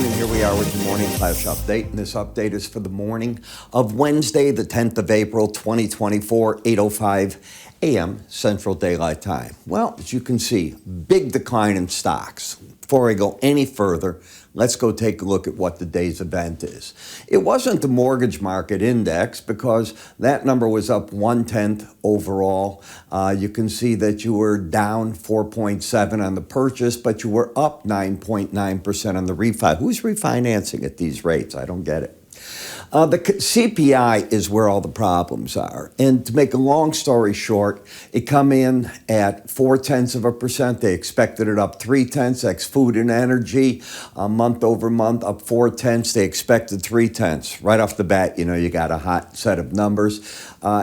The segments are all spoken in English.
morning, and here we are with the Morning Flash Update. And this update is for the morning of Wednesday, the 10th of April, 2024, 8:05 a.m. Central Daylight Time. Well, as you can see, big decline in stocks. Before I go any further, let's go take a look at what the day's event is. It wasn't the mortgage market index because that number was up 1/10 overall. You can see that you were down 4.7 on the purchase, but you were up 9.9% on the refi. Who's refinancing at these rates? I don't get it. The CPI is where all the problems are. And to make a long story short, it come in at 0.4%. They expected it up 0.3, ex food and energy, month over month, up 0.4. They expected 0.3. Right off the bat, you got a hot set of numbers.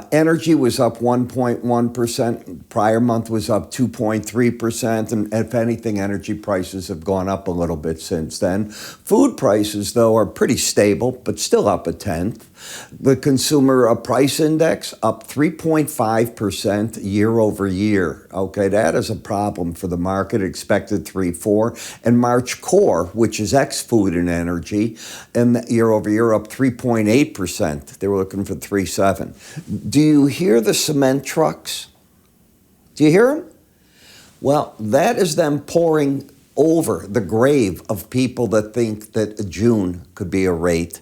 Energy was up 1.1%. Prior month was up 2.3%. And if anything, energy prices have gone up a little bit since then. Food prices, though, are pretty stable, but still up 0.1. The consumer price index up 3.5% year over year. Okay, that is a problem for the market. Expected 3.4. And March core, which is ex food and energy, and year over year up 3.8%. They were looking for 3.7. Do you hear the cement trucks? Do you hear them? Well, that is them pouring over the grave of people that think that June could be a rate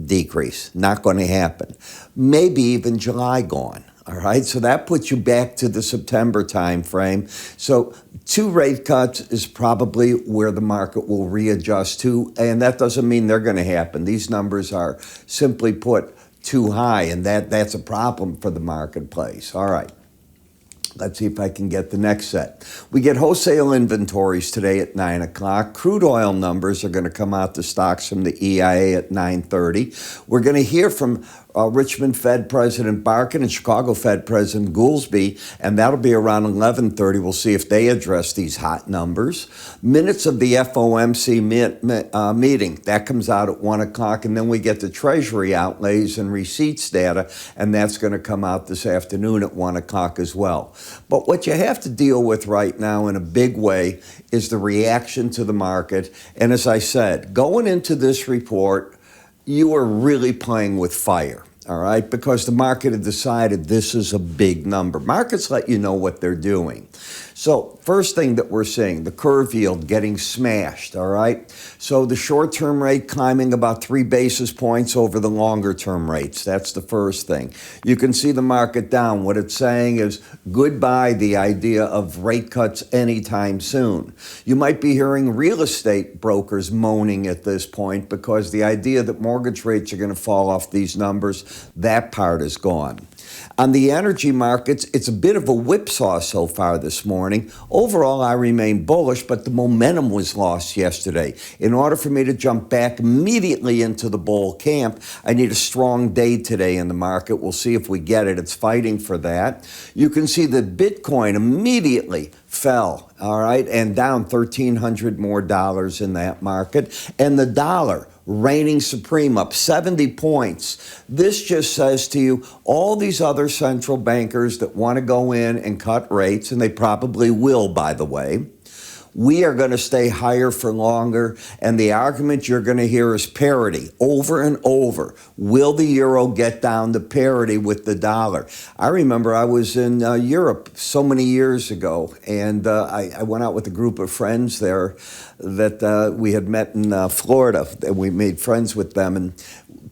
decrease. Not going to happen. Maybe even July gone. All right, so that puts you back to the September time frame. So 2 rate cuts is probably where the market will readjust to, and that doesn't mean they're going to happen. These numbers are simply put too high, and that's a problem for the marketplace. All right. Let's see if I can get the next set. We get wholesale inventories today at 9 o'clock. Crude oil numbers are going to come out, the stocks from the EIA at 9:30. We're going to hear from Richmond Fed President Barkin and Chicago Fed President Goolsbee, and that'll be around 11:30. We'll see if they address these hot numbers. Minutes of the FOMC meeting, that comes out at 1 o'clock, and then we get the Treasury outlays and receipts data, and that's going to come out this afternoon at 1 o'clock as well. But what you have to deal with right now in a big way is the reaction to the market. And as I said, going into this report, you are really playing with fire, all right? Because the market had decided this is a big number. Markets let you know what they're doing. So first thing that we're seeing, the curve yield getting smashed, all right? So the short-term rate climbing about 3 basis points over the longer-term rates. That's the first thing. You can see the market down. What it's saying is goodbye the idea of rate cuts anytime soon. You might be hearing real estate brokers moaning at this point because the idea that mortgage rates are going to fall off these numbers, that part is gone. On the energy markets, it's a bit of a whipsaw so far this morning. Overall, I remain bullish, but the momentum was lost yesterday. In order for me to jump back immediately into the bull camp, I need a strong day today in the market. We'll see if we get it. It's fighting for that. You can see that Bitcoin immediately fell, all right, and down $1,300 more in that market. And the dollar reigning supreme, up 70 points. This just says to you, all these other central bankers that want to go in and cut rates, and they probably will, by the way, we are going to stay higher for longer, and the argument you're going to hear is parity over and over. Will the euro get down to parity with the dollar? I remember I was in Europe so many years ago, and I went out with a group of friends there that we had met in Florida, and we made friends with them, and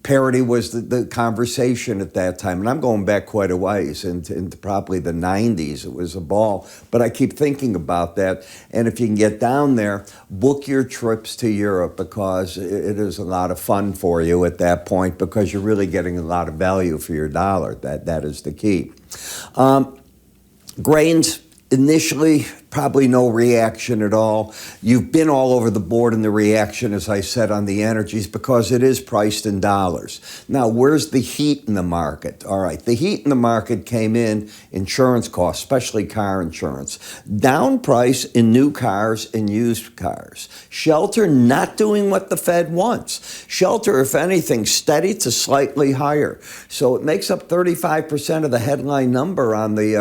parity was the conversation at that time. And I'm going back quite a ways, into probably the 90s. It was a ball. But I keep thinking about that. And if you can get down there, book your trips to Europe because it is a lot of fun for you at that point because you're really getting a lot of value for your dollar. That is the key. Grains, initially, probably no reaction at all. You've been all over the board in the reaction, as I said, on the energies because it is priced in dollars. Now, where's the heat in the market? All right, the heat in the market came in insurance costs, especially car insurance. Down price in new cars and used cars. Shelter not doing what the Fed wants. Shelter, if anything, steady to slightly higher. So it makes up 35% of the headline number on the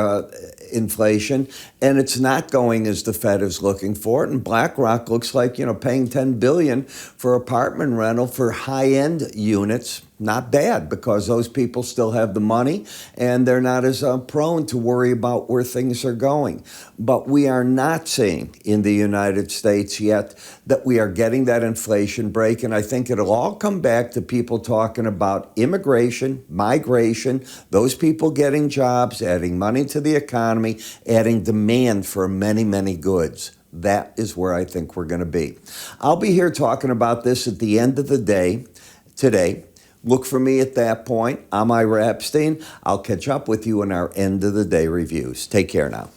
inflation, and it's not going as the Fed is looking for it. And BlackRock looks like, paying $10 billion for apartment rental for high-end units. Not bad, because those people still have the money and they're not as prone to worry about where things are going. But we are not seeing in the United States yet that we are getting that inflation break. And I think it'll all come back to people talking about immigration, migration, those people getting jobs, adding money to the economy, adding demand for many, many goods. That is where I think we're going to be. I'll be here talking about this at the end of the day today. Look for me at that point. I'm Epstein. I'll catch up with you in our end of the day reviews. Take care now.